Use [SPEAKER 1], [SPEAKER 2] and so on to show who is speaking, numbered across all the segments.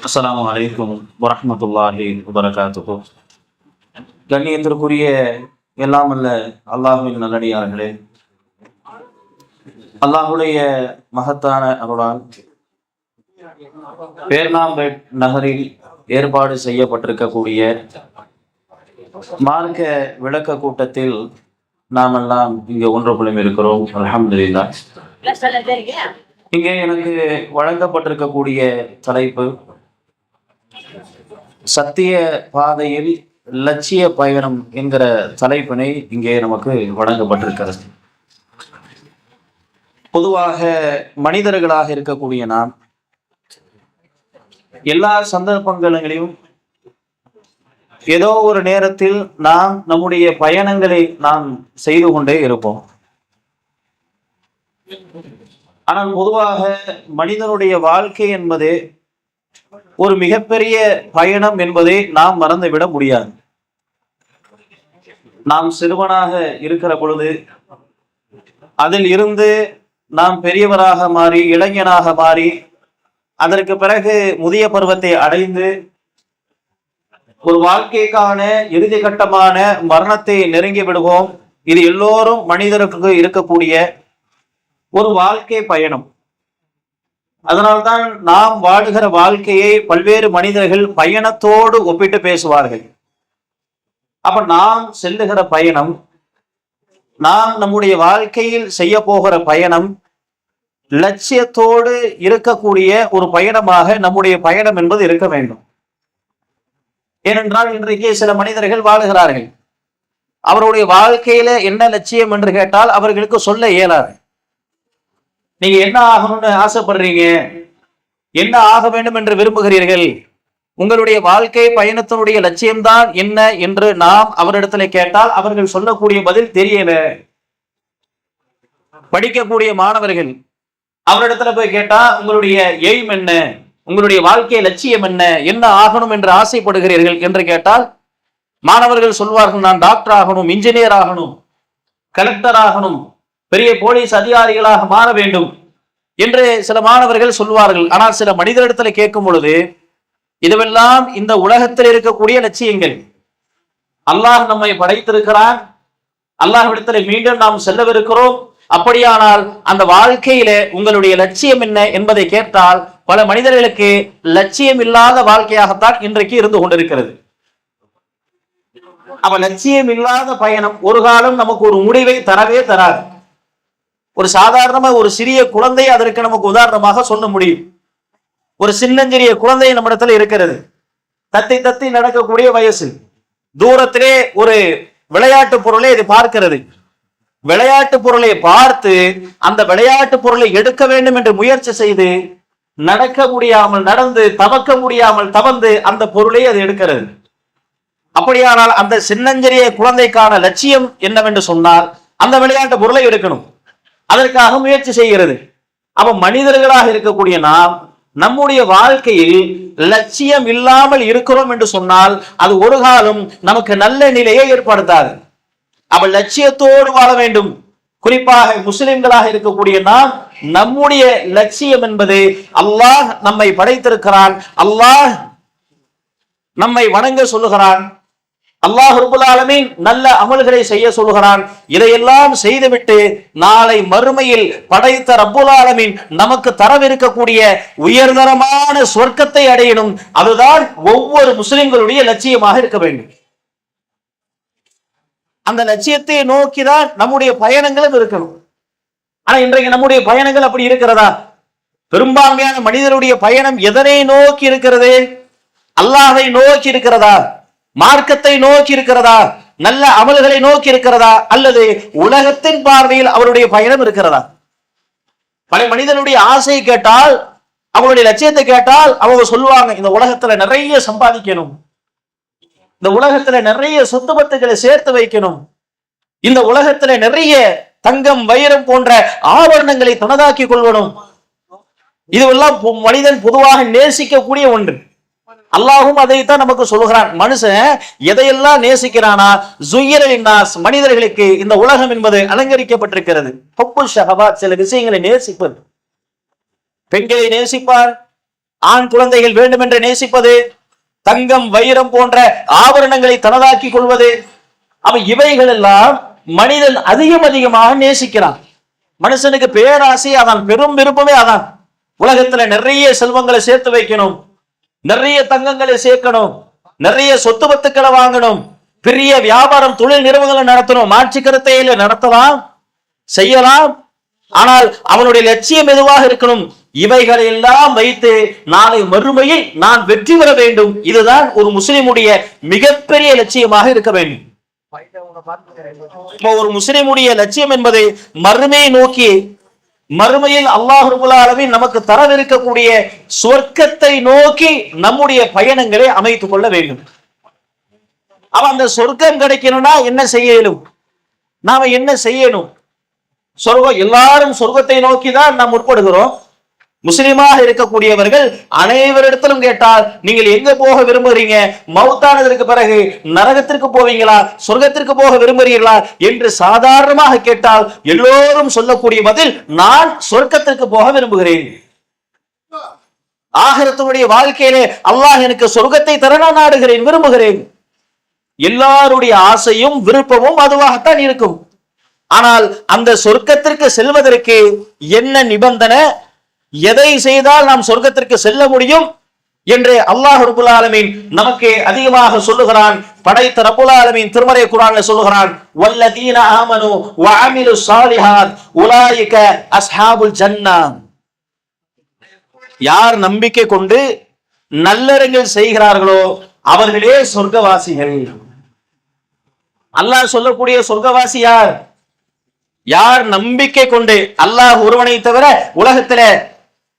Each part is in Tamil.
[SPEAKER 1] அஸ்ஸலாமு அலைக்கும் வரஹ்மத்துல்லாஹி வபரகாத்துஹு. கண்ணியத்திற்குரிய எல்லாம் அல்ல அல்லாஹ்வின் நல்லடியார்களே, அல்லாஹுடைய மகத்தான அருளால் பேர்ணாம்பேட் நகரில் ஏற்பாடு செய்யப்பட்டிருக்கக்கூடிய மார்க்க விளக்க கூட்டத்தில் நாம் எல்லாம் இங்கே ஒன்று குழுமி இருக்கிறோம். அல்ஹம்துலில்லாஹ். இங்கே எனக்கு வழங்கப்பட்டிருக்கக்கூடிய தலைப்பு சத்திய பாதையில் லட்சிய பயணம் என்கிற தலைப்பினை இங்கே நமக்கு வழங்கப்பட்டிருக்கிறது. பொதுவாக மனிதர்களாக இருக்கக்கூடிய நாம் எல்லா சந்தர்ப்பங்களிலும் ஏதோ ஒரு நேரத்தில் நாம் நம்முடைய பயணங்களை நாம் செய்து கொண்டே இருப்போம். ஆனால் பொதுவாக மனிதனுடைய வாழ்க்கை என்பது ஒரு மிகப்பெரிய பயணம் என்பதை நாம் மறந்துவிட முடியாது. நாம் சிறுவனாக இருக்கிற பொழுது அதில் இருந்து நாம் பெரியவராக மாறி இளைஞனாக மாறி அதற்கு பிறகு முதிய பருவத்தை அடைந்து ஒரு வாழ்க்கைக்கான இறுதி கட்டமான மரணத்தை நெருங்கி விடுவோம். இது எல்லோரும் மனிதருக்கு இருக்கக்கூடிய ஒரு வாழ்க்கை பயணம். அதனால்தான் நாம் வாழுகிற வாழ்க்கையை பல்வேறு மனிதர்கள் பயணத்தோடு ஒப்பிட்டு பேசுவார்கள். அப்ப நாம் செல்லுகிற பயணம், நாம் நம்முடைய வாழ்க்கையில் செய்ய போகிற பயணம் லட்சியத்தோடு இருக்கக்கூடிய ஒரு பயணமாக நம்முடைய பயணம் என்பது இருக்க வேண்டும். ஏனென்றால் இன்றைக்கு சில மனிதர்கள் வாழுகிறார்கள், அவருடைய வாழ்க்கையில என்ன லட்சியம் என்று கேட்டால் அவர்களுக்கு சொல்ல இயலாது. நீங்க என்ன ஆகணும்னு ஆசைப்படுறீங்க, என்ன ஆக வேண்டும் என்று விரும்புகிறீர்கள், உங்களுடைய வாழ்க்கை பயணத்தினுடைய லட்சியம்தான் என்ன என்று நாம் அவரிடத்துல கேட்டால் அவர்கள் சொல்லக்கூடிய பதில் தெரியல. படிக்கக்கூடிய மாணவர்கள் அவரிடத்துல போய் கேட்டா உங்களுடைய எய்ம் என்ன, உங்களுடைய வாழ்க்கை லட்சியம் என்ன, என்ன ஆகணும் என்று ஆசைப்படுகிறீர்கள் என்று கேட்டால் மாணவர்கள் சொல்வார்கள், நான் டாக்டர் ஆகணும், இன்ஜினியர் ஆகணும், கலெக்டர் ஆகணும், பெரிய போலீஸ் அதிகாரிகளாக மாற வேண்டும் என்று சில மாணவர்கள் சொல்வார்கள். ஆனால் சில மனிதரிடத்துல கேட்கும் பொழுது இதுவெல்லாம் இந்த உலகத்தில் இருக்கக்கூடிய லட்சியங்கள். அல்லாஹ் நம்மை படைத்திருக்கிறான், அல்லாஹ்விடத்தில் மீண்டும் நாம் செல்லவிருக்கிறோம். அப்படியானால் அந்த வாழ்க்கையில உங்களுடைய லட்சியம் என்ன என்பதை கேட்டால் பல மனிதர்களுக்கு லட்சியம் இல்லாத வாழ்க்கையாகத்தான் இன்றைக்கு இருந்து கொண்டிருக்கிறது. அப்ப லட்சியம் இல்லாத பயணம் ஒரு காலம் நமக்கு ஒரு முடிவை தரவே தராது. ஒரு சாதாரணமா ஒரு சிறிய குழந்தை அதற்கு நமக்கு உதாரணமாக சொல்ல முடியும். ஒரு சின்னஞ்சிறிய குழந்தை நம்மிடத்துல இருக்கிறது, தத்தி தத்தி நடக்கக்கூடிய வயசு. தூரத்திலே ஒரு விளையாட்டு பொருளை இது பார்க்கிறது. விளையாட்டு பொருளை பார்த்து அந்த விளையாட்டு பொருளை எடுக்க வேண்டும் என்று முயற்சி செய்து நடக்க முடியாமல் நடந்து, தவக்க முடியாமல் தவந்து அந்த பொருளை அது எடுக்கிறது. அப்படியானால் அந்த சின்னஞ்சிறிய குழந்தைக்கான லட்சியம் என்னவென்று சொன்னால் அந்த விளையாட்டு பொருளை எடுக்கணும், அதற்காக முயற்சி செய்கிறது. அப்ப மனிதர்களாக இருக்கக்கூடிய நாம் நம்முடைய வாழ்க்கையில் லட்சியம் இல்லாமல் இருக்கிறோம் என்று சொன்னால் அது ஒரு காலம் நமக்கு நல்ல நிலையை ஏற்படுத்தாது. அப்ப லட்சியத்தோடு வாழ வேண்டும். குறிப்பாக முஸ்லிம்களாக இருக்கக்கூடிய நாம் நம்முடைய லட்சியம் என்பது அல்லாஹ் நம்மை படைத்திருக்கிறான், அல்லாஹ் நம்மை வணங்க சொல்லுகிறான், அல்லாஹ் ரப்பல் ஆலமீன் நல்ல அமல்களை செய்ய சொல்கிறான். இதையெல்லாம் செய்துவிட்டு நாளை மறுமையில் படைத்த ரப்பல் ஆலமீன் நமக்கு தரவிருக்கக்கூடிய உயர்தரமான சொர்க்கத்தை அடையணும். அதுதான் ஒவ்வொரு முஸ்லிம்களுடைய லட்சியமாக இருக்க வேண்டும். அந்த லட்சியத்தை நோக்கிதான் நம்முடைய பயணங்களும் இருக்கணும். ஆனா இன்றைக்கு நம்முடைய பயணங்கள் அப்படி இருக்கிறதா? பெரும்பான்மையான மனிதனுடைய பயணம் எதனை நோக்கி இருக்கிறது? அல்லாஹ்வை நோக்கி இருக்கிறதா? மார்க்கத்தை நோக்கி இருக்கிறதா? நல்ல அமல்களை நோக்கி இருக்கிறதா? அல்லது உலகத்தின் பார்வையில் அவருடைய பயணம் இருக்கிறதா? பல மனிதனுடைய ஆசையை கேட்டால், அவங்களுடைய லட்சியத்தை கேட்டால் அவங்க சொல்லுவாங்க, இந்த உலகத்துல நிறைய சம்பாதிக்கணும், இந்த உலகத்துல நிறைய சொத்து பத்துக்களை சேர்த்து வைக்கணும், இந்த உலகத்துல நிறைய தங்கம் வைரம் போன்ற ஆபரணங்களை தனதாக்கி கொள்ளணும். இதுவெல்லாம் மனிதன் பொதுவாக நேசிக்கக்கூடிய ஒன்று. அல்லாஹும் அதைத்தான் நமக்கு சொல்லுகிறான். மனுஷன் எதையெல்லாம் நேசிக்கிறானா, ஜுய்யிரலின்னாஸ், மனிதர்களுக்கு இந்த உலகம் என்பது அலங்கரிக்கப்பட்டிருக்கிறது. ஹுப்பு ஷஹவாத், சில விஷயங்களை நேசிப்பது. பெண்களை நேசிப்பார், ஆண் குழந்தைகள் வேண்டும் என்று நேசிப்பது, தங்கம் வைரம் போன்ற ஆபரணங்களை தனதாக்கி கொள்வது, இவைகள் எல்லாம் மனிதன் அதிகமாக நேசிக்கிறான். மனுஷனுக்கு பேராசை அதான், பெரும் விருப்பமே அதான். உலகத்துல நிறைய செல்வங்களை சேர்த்து வைக்கணும், நிறைய தங்கங்களை சேர்க்கணும், நிறைய சொத்து பத்துக்களை வாங்கணும், பெரிய வியாபாரம் தொழில் நிறுவனங்களை நடத்தணும். மாற்று கருத்தையில நடத்தலாம், செய்யலாம். ஆனால் அவனுடைய லட்சியம் எதுவாக இருக்கணும்? இவைகளை எல்லாம் வைத்து நாளை மறுமையில் நான் வெற்றி பெற வேண்டும். இதுதான் ஒரு முஸ்லிமுடைய மிகப்பெரிய லட்சியமாக இருக்க வேண்டும். ஒரு முஸ்லிமுடைய லட்சியம் என்பதை மறுமையை நோக்கி, மறுமையில் அல்லாஹ் ரப்பல் ஆலமீன் நமக்கு தரவிருக்கக்கூடிய சொர்க்கத்தை நோக்கி நம்முடைய பயணங்களை அமைத்துக் கொள்ள வேண்டும். அந்த சொர்க்கம் கிடைக்கணும்னா என்ன செய்யணும்? நாம என்ன செய்யணும்? சொர்க்கம், எல்லாரும் சொர்க்கத்தை நோக்கி தான் நாம் முற்படுகிறோம். முஸ்லிமாக இருக்கக்கூடியவர்கள் அனைவரிடத்திலும் கேட்டால், நீங்கள் எங்க போக விரும்புகிறீங்க? மௌத்தானதற்கு பிறகு நரகத்திற்கு போவீங்களா, சொர்க்கத்திற்கு போக விரும்புகிறீர்களா என்று சாதாரணமாக கேட்டால் எல்லோரும் சொல்லக்கூடிய பதில், நான் சொர்க்கத்திற்கு போக விரும்புகிறேன். ஆகிரத்தினுடைய வாழ்க்கையிலே அல்லாஹ் எனக்கு சொர்க்கத்தை தர நான் நாடுகிறேன், விரும்புகிறேன். எல்லாருடைய ஆசையும் விருப்பமும் அதுவாகத்தான் இருக்கும். ஆனால் அந்த சொர்க்கத்திற்கு செல்வதற்கு என்ன நிபந்தனை, எதை செய்தால் நாம் சொர்க்கத்திற்கு செல்ல முடியும் என்று அல்லாஹ் ரப்பல் ஆலமீன் நமக்கு அதிகமாக சொல்லுகிறான். படைத்த ரப்பல் ஆலமீன் திருமறை குர்ஆன்ல சொல்லுகிறான், வல்லதீன ஆமனு வஅமிலு ஸாலிஹாத் உலாயிக அஸ்ஹாபுல் ஜன்னah. யார் நம்பிக்கை கொண்டு நல்லறங்கள் செய்கிறார்களோ அவர்களே சொர்க்கவாசிகள். அல்லாஹ் சொல்லக்கூடிய சொர்க்கவாசி யார்? யார் நம்பிக்கை கொண்டு, அல்லாஹ் ஒருவனை தவிர உலகத்தில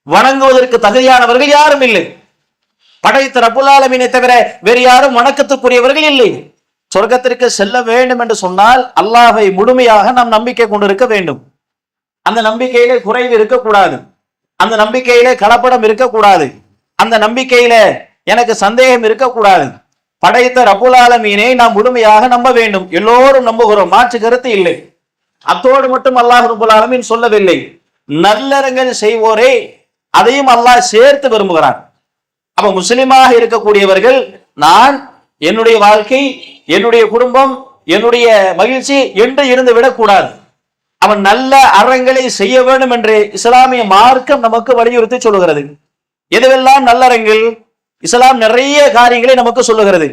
[SPEAKER 1] வணங்குவதற்கு தகுதியானவர்கள் யாரும் இல்லை. படைத்த ரப்பல் ஆலமீனை தவிர வேறு யாரும் வணக்கத்துக்குரியவர்கள் இல்லை. சொர்க்கத்திற்கு செல்ல வேண்டும் என்று சொன்னால் அல்லாஹை முழுமையாக நாம் நம்பிக்கை கொண்டிருக்க வேண்டும். அந்த நம்பிக்கையிலே குறைவு இருக்கக்கூடாது, அந்த நம்பிக்கையிலே கலப்படம் இருக்கக்கூடாது, அந்த நம்பிக்கையில எனக்கு சந்தேகம் இருக்கக்கூடாது. படைத்த ரப்பல் ஆலமீனை நாம் முழுமையாக நம்ப வேண்டும். எல்லோரும் நம்புகிறோம், மாற்று கருத்து இல்லை. அத்தோடு மட்டும் அல்லாஹ் ரப்பல் ஆலமீன் சொல்லவில்லை, நல்லறங்கள் செய்வோரே அதையும் அல்லாஹ் சேர்த்து விரும்புகிறான். அப்ப முஸ்லிமாக இருக்கக்கூடியவர்கள், நான் என்னுடைய வாழ்க்கை, என்னுடைய குடும்பம், என்னுடைய மகிழ்ச்சி என்று இருந்து விடக்கூடாது. அவன் நல்ல அறங்களை செய்ய வேண்டும் என்று இஸ்லாமிய மார்க்கம் நமக்கு வலியுறுத்தி சொல்லுகிறது. எதுவெல்லாம் நல்லறங்கள்? இஸ்லாம் நிறைய காரியங்களை நமக்கு சொல்லுகிறது.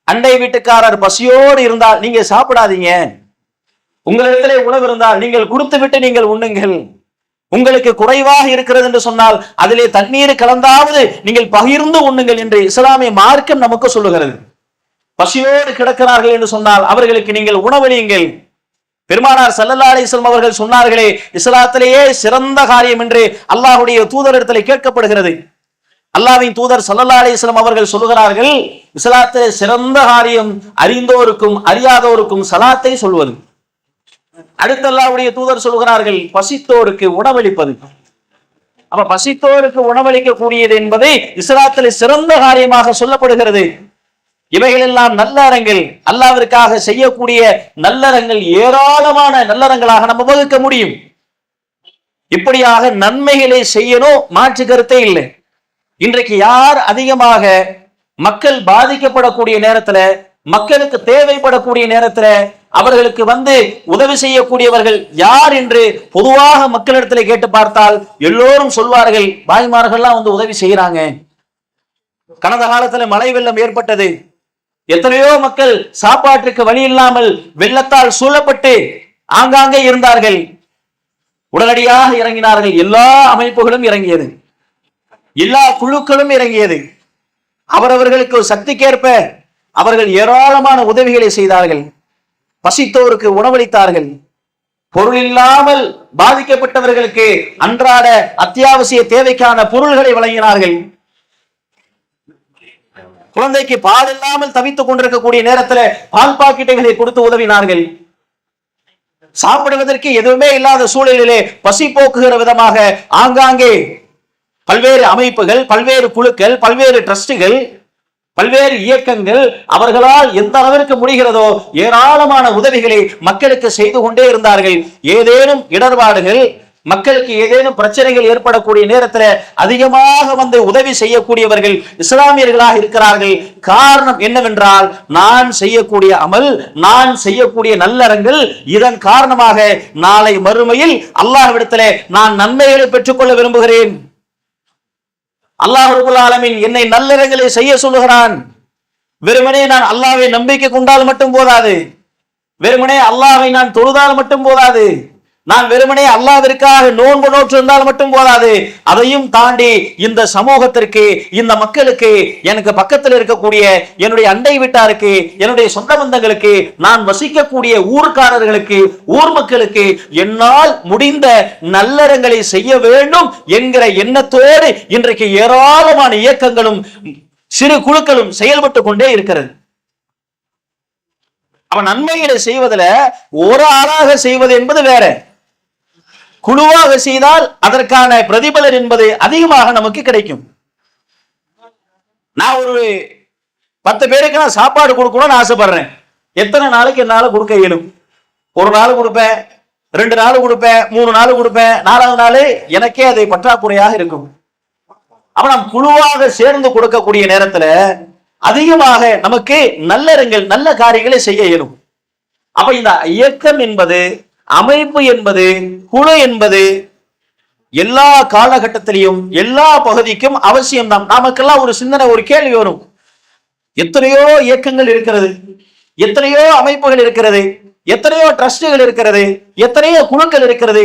[SPEAKER 1] அண்டை வீட்டுக்காரர் பசியோடு இருந்தால் நீங்க சாப்பிடாதீங்க, உங்களிடத்திலே உணவு இருந்தால் நீங்கள் கொடுத்து விட்டு நீங்கள் உண்ணுங்கள். உங்களுக்கு குறைவாக இருக்கிறது என்று சொன்னால் அதிலே தண்ணீர் கலந்தாவது நீங்கள் பகிர்ந்து உண்ணுங்கள் என்று இஸ்லாமிய மார்க்கம் நமக்கு சொல்லுகிறது. பசியோடு கிடக்கிறார்கள் என்று சொன்னால் அவர்களுக்கு நீங்கள் உணவளியுங்கள். பெருமானார் ஸல்லல்லாஹு அலைஹி வஸல்லம் அவர்கள் சொன்னார்களே, இஸ்லாத்திலேயே சிறந்த காரியம் என்று அல்லாஹ்வுடைய தூதரிடத்திலே கேட்கப்படுகிறது. அல்லாஹ்வின் தூதர் ஸல்லல்லாஹு அலைஹி வஸல்லம் அவர்கள் சொல்லுகிறார்கள், இஸ்லாத்திலே சிறந்த காரியம் அறிந்தோருக்கும் அறியாதோருக்கும் சலாத்தை சொல்வது. அடுத்து அல்லாஹ்வுடைய தூதர் சொல்கிறார்கள், பசித்தோருக்கு உணவளிப்பது. அப்ப பசித்தோருக்கு உணவளிக்க கூடியது என்பதை இஸ்லாத்திலே சிறந்த காரியமாக சொல்லப்படுகிறது. இவைகள் எல்லாம் நல்லறங்கள், அல்லாஹ்விற்காக செய்யக்கூடிய நல்லறங்கள், ஏராளமான நல்லறங்களாக நம்ம வகுக்க முடியும். இப்படியாக நன்மைகளை செய்யணும், மாற்று கருத்தே இல்லை. இன்றைக்கு யார் அதிகமாக மக்கள் பாதிக்கப்படக்கூடிய நேரத்துல, மக்களுக்கு தேவைப்படக்கூடிய நேரத்துல அவர்களுக்கு உதவி செய்யக்கூடியவர்கள் யார் என்று பொதுவாக மக்களிடத்தில் கேட்டு பார்த்தால் எல்லோரும் சொல்வார்கள், பாய்மார்கள்லாம் உதவி செய்யறாங்க. கடந்த காலத்துல மழை வெள்ளம் ஏற்பட்டது, எத்தனையோ மக்கள் சாப்பாட்டுக்கு வழி இல்லாமல் வெள்ளத்தால் சூழப்பட்டு ஆங்காங்கே இருந்தார்கள். உடனடியாக இறங்கினார்கள். எல்லா அமைப்புகளும் இறங்கியது, எல்லா குழுக்களும் இறங்கியது. அவரவர்களுக்கு சக்திக்கேற்ப அவர்கள் ஏராளமான உதவிகளை செய்தார்கள். பசித்தோருக்கு உணவளித்தார்கள். பொருள் இல்லாமல் பாதிக்கப்பட்டவர்களுக்கு அன்றாட அத்தியாவசிய தேவைக்கான பொருள்களை வழங்கினார்கள். குழந்தைக்கு பால் இல்லாமல் தவித்துக் கொண்டிருக்கக்கூடிய நேரத்தில் பால் பாக்கெட்டுகளை கொடுத்து உதவினார்கள். சாப்பிடுவதற்கு எதுவுமே இல்லாத சூழலிலே பசி போக்குகிற விதமாக ஆங்காங்கே பல்வேறு அமைப்புகள், பல்வேறு குழுக்கள், பல்வேறு ட்ரஸ்டுகள், பல்வேறு இயக்கங்கள் அவர்களால் எந்த அளவிற்கு முடிகிறதோ ஏராளமான உதவிகளை மக்களுக்கு செய்து கொண்டே இருந்தார்கள். ஏதேனும் இடர்பாடுகள், மக்களுக்கு ஏதேனும் பிரச்சனைகள் ஏற்படக்கூடிய நேரத்தில் அதிகமாக வந்து உதவி செய்யக்கூடியவர்கள் இஸ்லாமியர்களாக இருக்கிறார்கள். காரணம் என்னவென்றால், நான் செய்யக்கூடிய அமல், நான் செய்யக்கூடிய நல்லறங்கள், இதன் காரணமாக நாளை மறுமையில் அல்லாஹ்விடத்திலே நான் நன்மைகளை பெற்றுக்கொள்ள விரும்புகிறேன். அல்லாஹ் ரப்பல் ஆலமீன் என்னை நல்லறங்களை செய்ய சொல்லுகிறான். வெறுமனே நான் அல்லாஹ்வை நம்பிக்கை கொண்டால் மட்டும் போதாது, வெறுமனே அல்லாஹ்வை நான் தொழுதால் மட்டும் போதாது, நான் வெறுமனே அல்லாஹ்விற்காக நோன்பு நோற்று இருந்தால் மட்டும் போதாது. அதையும் தாண்டி இந்த சமூகத்திற்கு, இந்த மக்களுக்கு, எனக்கு பக்கத்தில் இருக்கக்கூடிய என்னுடைய அண்டை வீட்டாருக்கு, என்னுடைய சொந்த பந்தங்களுக்கு, நான் வசிக்கக்கூடிய ஊர்க்காரர்களுக்கு, ஊர் மக்களுக்கு என்னால் முடிந்த நல்லறங்களை செய்ய வேண்டும் என்கிற எண்ணத்தோடு இன்றைக்கு ஏராளமான இயக்கங்களும் சிறு குழுக்களும் செயல்பட்டு கொண்டே இருக்கிறது. அவன் நன்மைகளை செய்வதில் ஒரு ஆளாக செய்வது என்பது வேற, குழுவாக செய்தால் அதற்கான பிரதிபலன் என்பது அதிகமாக நமக்கு கிடைக்கும். நான் ஒரு 10 பேருக்கு நான் சாப்பாடு கொடுக்கணும்னு ஆசைப்படுறேன். எத்தனை நாளைக்கு என்னால கொடுக்க இயலும்? ஒரு நாள் கொடுப்பேன், 2 நாள் கொடுப்பேன், 3 நாள் கொடுப்பேன், 4வது நாள் எனக்கே அதை பற்றாக்குறையாக இருக்கும். அப்ப நாம் குழுவாக சேர்ந்து கொடுக்கக்கூடிய நேரத்துல அதிகமாக நமக்கு நல்லறங்கள், நல்ல காரியங்களை செய்ய இயலும். அப்ப இந்த இயக்கம் என்பது, அமைப்பு என்பது, குழு என்பது எல்லா காலகட்டத்திலையும் எல்லா பகுதிக்கும் அவசியம்தான். நமக்கெல்லாம் ஒரு சிந்தனை, ஒரு கேள்வி வரும். எத்தனையோ இயக்கங்கள் இருக்கிறது, எத்தனையோ அமைப்புகள் இருக்கிறது, எத்தனையோ ட்ரஸ்டுகள் இருக்கிறது, எத்தனையோ குழுக்கள் இருக்கிறது,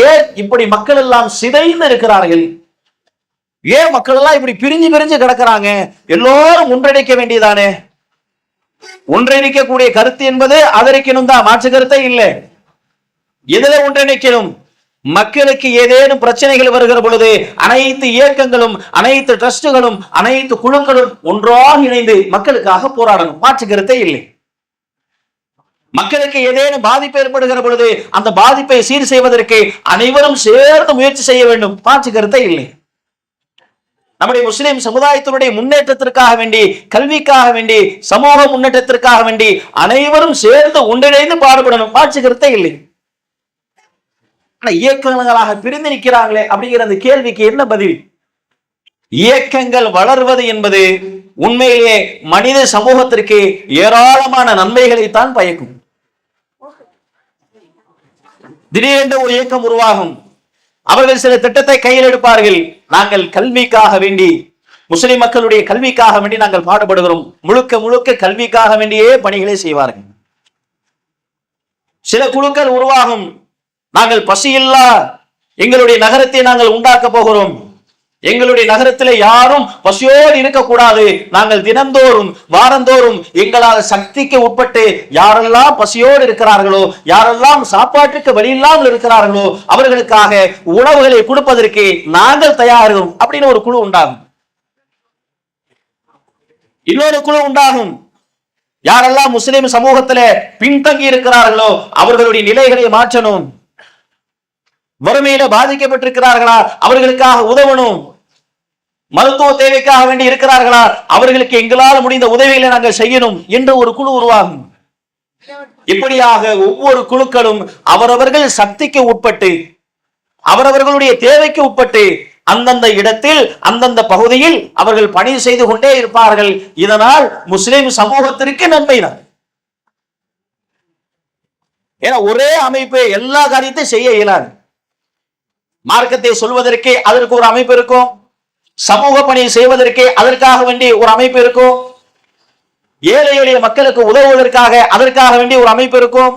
[SPEAKER 1] ஏன் இப்படி மக்கள் எல்லாம் சிதைந்து இருக்கிறார்கள்? ஏன் மக்கள் எல்லாம் இப்படி பிரிஞ்சு பிரிஞ்சு கிடக்கிறாங்க? எல்லோரும் ஒன்றிணைக்க வேண்டியதானே. ஒன்றிணைக்கக்கூடிய கருத்து என்பது ஆதரிக்கணும் தான், மாற்று கருத்தே இல்லை. எதில ஒன்றிணைக்கணும்? மக்களுக்கு ஏதேனும் பிரச்சனைகள் வருகிற பொழுது அனைத்து இயக்கங்களும், அனைத்து ட்ரஸ்டுகளும், அனைத்து குழுக்களும் ஒன்றாக இணைந்து மக்களுக்காக போராடணும், மாற்று கருத்தே இல்லை. மக்களுக்கு ஏதேனும் பாதிப்பு ஏற்படுகிற பொழுது அந்த பாதிப்பை சீர் செய்வதற்கு அனைவரும் சேர்ந்து முயற்சி செய்ய வேண்டும், மாற்று கருத்தே இல்லை. நம்முடைய முஸ்லிம் சமுதாயத்தினுடைய முன்னேற்றத்திற்காக வேண்டி, கல்விக்காக வேண்டி, சமூக முன்னேற்றத்திற்காக வேண்டி அனைவரும் சேர்ந்து ஒன்றிணைந்து பாடுபடணும், மாற்று கருத்தே இல்லை. ஆனா இயக்கங்களாக பிரிந்து நிற்கிறாங்களே அப்படிங்கிற அந்த கேள்விக்கு என்ன பதில்? இயக்கங்கள் வளர்வது என்பது உண்மையிலே மனித சமூகத்திற்கு ஏராளமான நன்மைகளைத்தான் பயக்கும். திடீரென்று ஒரு இயக்கம் உருவாகும், அவர்கள் சில திட்டத்தை கையில் எடுப்பார்கள். நாங்கள் கல்விக்காக வேண்டி, முஸ்லிம் மக்களுடைய கல்விக்காக வேண்டி நாங்கள் பாடுபடுகிறோம், முழுக்க முழுக்க கல்விக்காக வேண்டியே பணிகளை செய்வார்கள். சில குழுக்கள் உருவாகும், நாங்கள் பசியில்லா எங்களுடைய நகரத்தை நாங்கள் உண்டாக்க போகிறோம், எங்களுடைய நகரத்தில் யாரும் பசியோடு இருக்கக்கூடாது, நாங்கள் தினந்தோறும் வாரந்தோறும் எங்களால் சக்திக்கு உட்பட்டு யாரெல்லாம் பசியோடு இருக்கிறார்களோ, யாரெல்லாம் சாப்பாட்டுக்கு வழி இல்லாமல் இருக்கிறார்களோ அவர்களுக்காக உணவுகளை கொடுப்பதற்கு நாங்கள் தயாரிடும் அப்படின்னு ஒரு குழு உண்டாகும். இன்னொரு குழு உண்டாகும், யாரெல்லாம் முஸ்லிம் சமூகத்தில் பின்தங்கி இருக்கிறார்களோ அவர்களுடைய நிலைகளை மாற்றணும், வறுமையில பாதிக்கப்பட்டிருக்கிறார்களா அவர்களுக்காக உதவணும், மருத்துவ தேவைக்காக வேண்டி இருக்கிறார்களா அவர்களுக்கு எங்களால் முடிந்த உதவிகளை நாங்கள் செய்யணும் என்று ஒரு குழு உருவாகும். இப்படியாக ஒவ்வொரு குழுக்களும் அவரவர்கள் சக்திக்கு உட்பட்டு, அவரவர்களுடைய தேவைக்கு உட்பட்டு அந்தந்த இடத்தில், அந்தந்த பகுதியில் அவர்கள் பணி செய்து கொண்டே இருப்பார்கள். இதனால் முஸ்லிம் சமூகத்திற்கு நன்மை தான். ஏன்னா ஒரே அமைப்பு எல்லா காரியத்தையும் செய்ய இயலாது. மார்க்கத்தை சொல்வதற்கு அதற்கு ஒரு அமைப்பு இருக்கும், சமூக பணி செய்வதற்கு அதற்காக வேண்டி ஒரு அமைப்பு இருக்கும், ஏழை எளிய மக்களுக்கு உதவுவதற்காக அதற்காக வேண்டி ஒரு அமைப்பு இருக்கும்,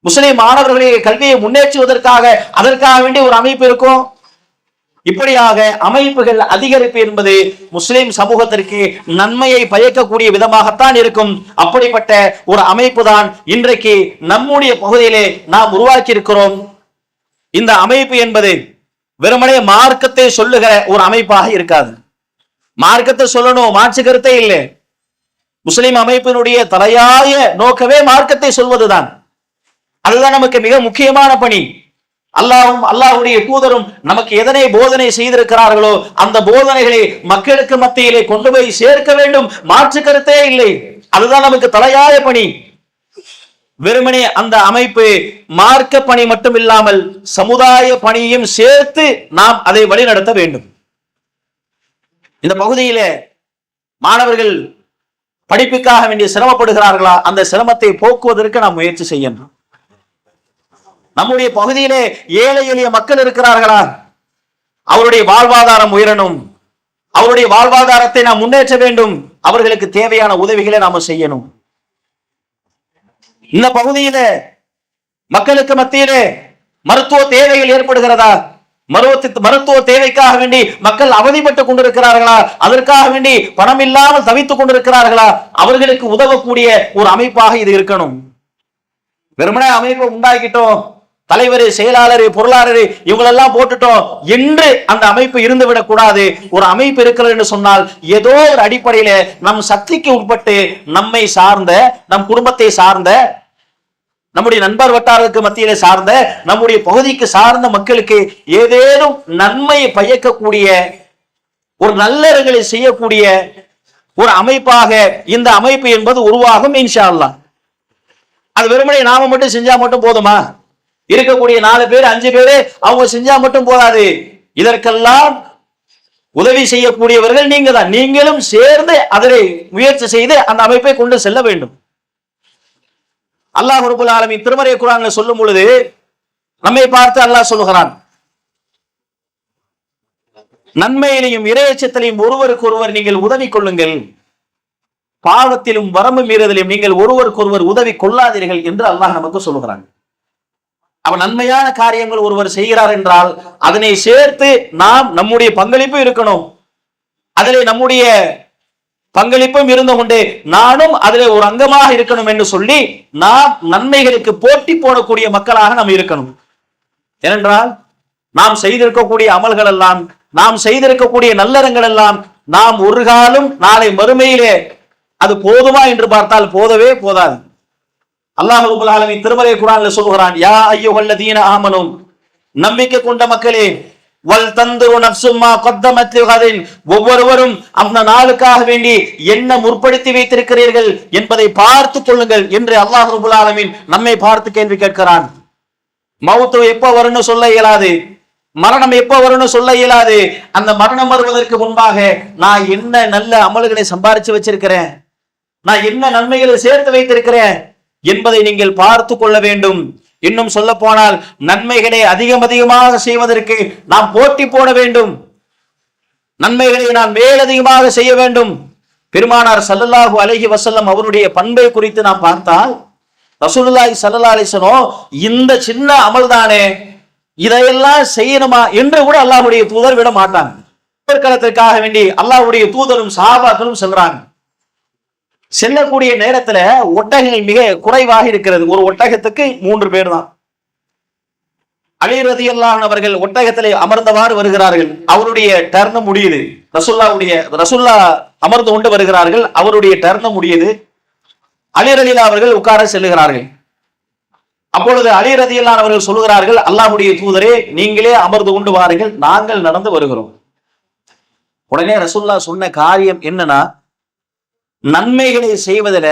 [SPEAKER 1] முஸ்லிம் மாணவர்களுடைய கல்வியை முன்னேற்றுவதற்காக அதற்காக வேண்டி ஒரு அமைப்பு இருக்கும். இப்படியாக அமைப்புகள் அதிகரிப்பு என்பது முஸ்லிம் சமூகத்திற்கு நன்மையை பயக்கக்கூடிய விதமாகத்தான் இருக்கும். அப்படிப்பட்ட ஒரு அமைப்பு தான் இன்றைக்கு நம்முடைய பகுதியிலே நாம் உருவாக்கி இருக்கிறோம். இந்த அமைப்பு என்பது வெறுமனே மார்க்கத்தை சொல்லுகிற ஒரு அமைப்பாக இருக்காது. மார்க்கத்தை சொல்லணும், மாற்று கருத்தே இல்லை. முஸ்லிம் அமைப்பினுடைய தலையாய நோக்கமே மார்க்கத்தை சொல்வதுதான். அதுதான் நமக்கு மிக முக்கியமான பணி. அல்லாஹ்வும் அல்லாஹ்வுடைய தூதரும் நமக்கு எதனை போதனை செய்திருக்கிறார்களோ அந்த போதனைகளை மக்களுக்கு மத்தியிலே கொண்டு போய் சேர்க்க வேண்டும், மாற்று கருத்தே இல்லை. அதுதான் நமக்கு தலையாய பணி. வெறுமனே அந்த அமைப்பு மார்க்க பணி மட்டும் இல்லாமல் சமுதாய பணியும் சேர்த்து நாம் அதை வழிநடத்த வேண்டும். இந்த பகுதியில மாணவர்கள் படிப்புக்காக வேண்டிய சிரமப்படுகிறார்களா, அந்த சிரமத்தை போக்குவதற்கு நாம் முயற்சி செய்யணும். நம்முடைய பகுதியிலே ஏழை எளிய மக்கள் இருக்கிறார்களா, அவருடைய வாழ்வாதாரம் உயரணும், அவருடைய வாழ்வாதாரத்தை நாம் முன்னேற்ற வேண்டும், அவர்களுக்கு தேவையான உதவிகளை நாம செய்யணும். இந்த பகுதியில மக்களுக்கு மத்தியிலே மருத்துவ தேவைகள் ஏற்படுகிறதா, மருத்துவ தேவைக்காக வேண்டி மக்கள் அவதிப்பட்டுக் கொண்டிருக்கிறார்களா, அதற்காக வேண்டி பணம் இல்லாமல் தவித்துக் கொண்டிருக்கிறார்களா, அவர்களுக்கு உதவக்கூடிய ஒரு அமைப்பாக இது இருக்கணும். வெறுமனே அமைப்பை உண்டாக்கிட்டோம், தலைவர், செயலாளர், பொருளாளர் இவங்களெல்லாம் போட்டுட்டோம் என்று அந்த அமைப்பு இருந்து விடக்கூடாது. ஒரு அமைப்பு இருக்கிறது என்று சொன்னால் ஏதோ ஒரு அடிப்படையில நம் சக்திக்கு உட்பட்டு நம்மை சார்ந்த, நம் குடும்பத்தை சார்ந்த, நம்முடைய நண்பர் வட்டாரத்துக்கு மத்தியிலே சார்ந்த, நம்முடைய பகுதிக்கு சார்ந்த மக்களுக்கு ஏதேனும் நன்மையை பயக்கக்கூடிய ஒரு நல்லறங்களை செய்யக்கூடிய ஒரு அமைப்பாக இந்த அமைப்பு என்பது உருவாகும் இன்ஷா அல்லாஹ். அது வெறுமனே நாம மட்டும் செஞ்சா மட்டும் போதுமா? இருக்கக்கூடிய 4 பேர் 5 பேரு அவங்க செஞ்சா மட்டும் போதாது. இதற்கெல்லாம் உதவி செய்யக்கூடியவர்கள் நீங்க தான். நீங்களும் சேர்ந்து அதனை முயற்சி செய்து அந்த அமைப்பை கொண்டு செல்ல வேண்டும். அல்லாஹ் ரப்பல் ஆலமீன் திருமறை குர்ஆன்ல சொல்லும் பொழுது நம்மை பார்த்து அல்லாஹ் சொல்லுகிறான், நன்மையிலையும் இறையச்சத்திலையும் ஒருவருக்கு ஒருவர் நீங்கள் உதவி கொள்ளுங்கள், பாவத்திலும் வரம்பு மீறுதலையும் நீங்கள் ஒருவருக்கு ஒருவர் உதவி கொள்ளாதீர்கள் என்று அல்லாஹ் நமக்கு சொல்லுகிறாங்க. அவ நன்மையான காரியங்கள் ஒருவர் செய்கிறார் என்றால் அதனை சேர்த்து நாம் நம்முடைய பங்களிப்பு இருக்கணும். அதிலே நம்முடைய பங்களிப்பும் இருந்து கொண்டு நானும் அதிலே ஒரு அங்கமாக இருக்கணும் என்று சொல்லி நாம் நன்மைகளுக்கு போட்டி போடக்கூடிய மக்களாக நாம் இருக்கணும். ஏனென்றால் நாம் செய்திருக்கக்கூடிய அமல்கள் எல்லாம், நாம் செய்திருக்கக்கூடிய நல்லறங்கள் எல்லாம் நாம் ஒரு காலம் நாளை மறுமையிலே அது போதுமா என்று பார்த்தால் போதவே போதாது. அல்லாஹ் ரப்பல் ஆலமீன் திருமறை குர்ஆன்ல சொல்கிறான், யா அய்யுஹல்லதீன ஆமனூ, நம்பிக்கை கொண்ட மக்களே, வல் தந்துரு நஃப்சும் மா கத்தமத் லிகதின், ஒவ்வொருவரும் அந்த நாளுக்காக வேண்டி என்ன முற்படுத்தி வைத்திருக்கிறீர்கள் என்பதை பார்த்து கொள்ளுங்கள் என்று அல்லாஹ் ரப்பல் ஆலமீன் நம்மை பார்த்து கேள்வி கேட்கிறான். மௌத் எப்ப வரும்னு சொல்ல இயலாது, மரணம் எப்ப வரும்னு சொல்ல இயலாது. அந்த மரணம் வருவதற்கு முன்பாக நான் என்ன நல்ல அமல்களை சம்பாரிச்சு வச்சிருக்கிறேன், நான் என்ன நன்மைகளை சேர்த்து வைத்திருக்கிறேன் என்பதை நீங்கள் பார்த்து கொள்ள வேண்டும். இன்னும் சொல்ல போனால் நன்மைகளை அதிகமாக செய்வதற்கு நாம் போட்டி போட வேண்டும், நன்மைகளை நான் மேலதிகமாக செய்ய வேண்டும். பெருமானார் ஸல்லல்லாஹு அலைஹி வஸல்லம் அவருடைய பண்பை குறித்து நாம் பார்த்தால், ரசூலுல்லாஹி ஸல்லல்லாஹு அலைஹி வஸல்லம் இந்த சின்ன அமல் தானே, இதையெல்லாம் செய்யணுமா என்று கூட அல்லாஹ்வுடைய தூதர் விட மாட்டாங்க. போர்க்களத்திற்காக வேண்டி அல்லாஹ்வுடைய தூதரும் சஹாபாக்களும் செல்றாங்க. செல்லக்கூடிய நேரத்துல ஒட்டகங்கள் மிக குறைவாக இருக்கிறது. ஒரு ஒட்டகத்துக்கு 3 பேர் தான். அலி ரலியல்லாஹு அன்ஹு அவர்கள் ஒட்டகத்திலே அமர்ந்தவாறு வருகிறார்கள். அவருடைய டர்ன் முடியுது. ரசூல்லா அமர்ந்து கொண்டு வருகிறார்கள். அவருடைய டர்ன் முடியுது. அலி ரலியல்லாஹு அவர்கள் உட்கார செல்லுகிறார்கள். அப்பொழுது அலி ரலியல்லாஹு அவர்கள் சொல்லுகிறார்கள், அல்லாஹ்வுடைய தூதரே, நீங்களே அமர்ந்து கொண்டு வாருங்கள், நாங்கள் நடந்து வருகிறோம். உடனே ரசூல்லா சொன்ன காரியம் என்னன்னா, நன்மைகளை செய்வதில்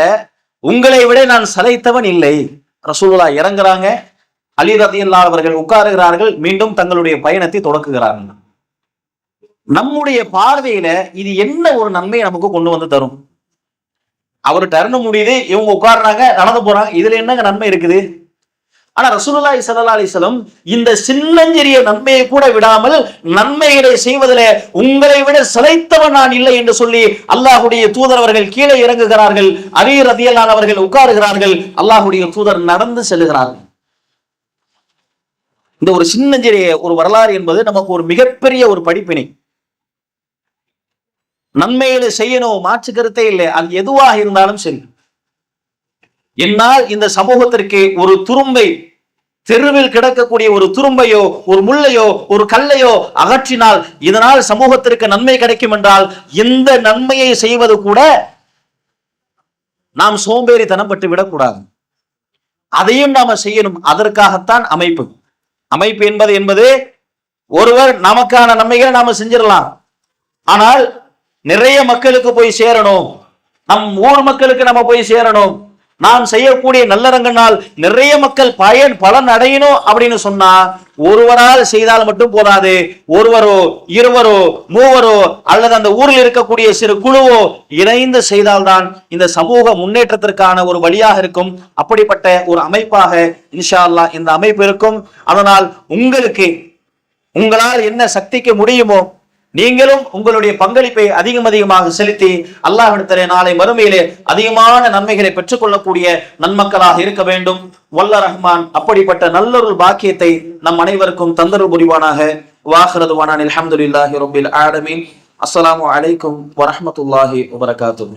[SPEAKER 1] உங்களை விட நான் சளைத்தவன் இல்லை. ரசூலுல்லாஹ் இறங்குறாங்க. அலி ரலியல்லாஹு அவர்கள் உட்காருகிறார்கள். மீண்டும் தங்களுடைய பயணத்தை தொடங்குகிறார்கள். நம்முடைய பார்வையில இது என்ன ஒரு நன்மையை நமக்கு கொண்டு வந்து தரும்? அவரு டர்ன் முடியுது, இவங்க உட்கார்றாங்க, நடந்து போறாங்க, இதுல என்னங்க நன்மை இருக்குது? ஆனா ரசூலுல்லாஹி ஸல்லல்லாஹு அலைஹி வஸல்லம் இந்த சின்னஞ்சிறிய நன்மையை கூட விடாமல் நன்மைகளை செய்வதிலே உங்களை விட சளைத்தவன் நான் இல்லை என்று சொல்லி அல்லாஹ்வுடைய தூதர் அவர்கள் கீழே இறங்குகிறார்கள். அலி ரலியல்லாஹு அன்ஹு அவர்கள் உட்காருகிறார்கள். அல்லாஹ்வுடைய தூதர் நடந்து செல்லுகிறார்கள். இந்த ஒரு சின்னஞ்சிறிய ஒரு வரலாறு என்பது நமக்கு ஒரு மிகப்பெரிய ஒரு படிப்பினை. நன்மைகளை செய்யணும், மாற்று கருத்தே இல்லை. அது எதுவாக இருந்தாலும் சரி. என்னால் இந்த சமூகத்திற்கு ஒரு துரும்பை, தெருவில் கிடக்கக்கூடிய ஒரு துரும்பையோ ஒரு முள்ளையோ ஒரு கல்லையோ அகற்றினால் இதனால் சமூகத்திற்கு நன்மை கிடைக்கும் என்றால் இந்த நன்மையை செய்வது கூட நாம் சோம்பேறித்தனம் பட்டு விடக்கூடாது. அதையும் நாம செய்யணும். அதற்காகத்தான் அமைப்பு. அமைப்பு என்பது ஒருவர் நமக்கான நன்மைகளை நாம செஞ்சிடலாம். ஆனால் நிறைய மக்களுக்கு போய் சேரணும், நம் ஊர் மக்களுக்கு நம்ம போய் சேரணும், நாம் செய்யக்கூடிய நல்லறங்கனால் நிறைய மக்கள் பலன் அடையணும் அப்படின்னு சொன்னா ஒருவரால் செய்தால் மட்டும் போதாது, ஒருவரோ இருவரோ மூவரோ அல்லது அந்த ஊரில் இருக்கக்கூடிய சிறு குழுவோ இணைந்து செய்தால்தான் இந்த சமூக முன்னேற்றத்திற்கான ஒரு வழியாக இருக்கும். அப்படிப்பட்ட ஒரு அமைப்பாக இன்ஷா அல்லாஹ் இந்த அமைப்பு இருக்கும். அதனால் உங்களால் என்ன சக்திக்கு முடியுமோ நீங்களும் உங்களுடைய பங்களிப்பை அதிகமாக செலுத்தி அல்லாஹ்விடத்திலே நாளை மறுமையிலே அதிகமான நன்மைகளை பெற்றுக்கொள்ளக்கூடிய நன்மக்களாக இருக்க வேண்டும். வல்ல ரஹ்மான் அப்படிப்பட்ட நல்லொரு பாக்கியத்தை நம் அனைவருக்கும் தந்தருள் புரிவானாக. வாஹிரு தஅவானா அல்ஹம்துலில்லாஹி ரப்பில் ஆலமீன். அஸ்ஸலாமு அலைக்கும் வரஹ்மத்துல்லாஹி வபரகாத்துஹு.